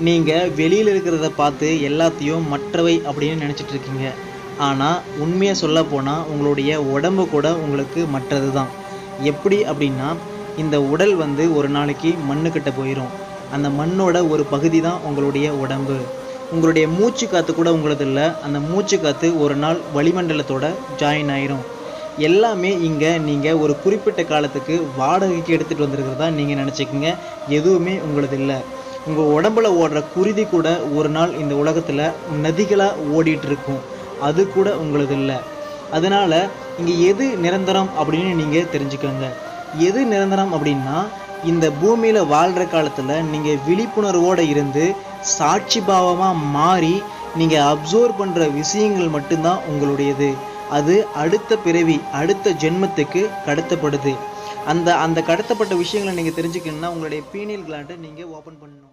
நீங்கள் வெளியில் இருக்கிறத பார்த்து எல்லாத்தையும் மற்றவை அப்படின்னு நினச்சிட்டு இருக்கீங்க. ஆனால் உண்மையாக சொல்லப்போனால் உங்களுடைய உடம்பு கூட உங்களுக்கு மற்றது தான். எப்படி அப்படின்னா, இந்த உடல் வந்து ஒரு நாளைக்கு மண்ணுக்கிட்ட போயிடும். அந்த மண்ணோட ஒரு பகுதி தான் உங்களுடைய உடம்பு. உங்களுடைய மூச்சு காற்று கூட உங்களது இல்லை. அந்த மூச்சு காற்று ஒரு நாள் வளிமண்டலத்தோட ஜாயின் ஆயிரும். எல்லாமே இங்கே நீங்கள் ஒரு குறிப்பிட்ட காலத்துக்கு வாடகைக்கு எடுத்துகிட்டு வந்திருக்கிறதா நீங்கள் நினச்சிக்கிங்க. எதுவுமே உங்களது இல்லை. உங்கள் உடம்புல ஓடுற குருதி கூட ஒரு நாள் இந்த உலகத்தில் நதிகளாக ஓடிட்டு இருக்கும். அது கூட உங்களது இல்லை. அதனால் இங்கே எது நிரந்தரம் அப்படின்னு நீங்கள் தெரிஞ்சுக்கோங்க. எது நிரந்தரம் அப்படின்னா, இந்த பூமியில் வாழ்கிற காலத்தில் நீங்கள் விழிப்புணர்வோடு இருந்து சாட்சி பாவமாக மாறி நீங்கள் அப்சர்வ் பண்ணுற விஷயங்கள் மட்டும்தான் உங்களுடையது. அது அடுத்த பிறவி, அடுத்த ஜென்மத்துக்கு கடத்தப்படுது. அந்த கடத்தப்பட்ட விஷயங்களை நீங்கள் தெரிஞ்சுக்கணுன்னா உங்களுடைய பீனியல் கிளாண்டை நீங்கள் ஓப்பன் பண்ணணும்.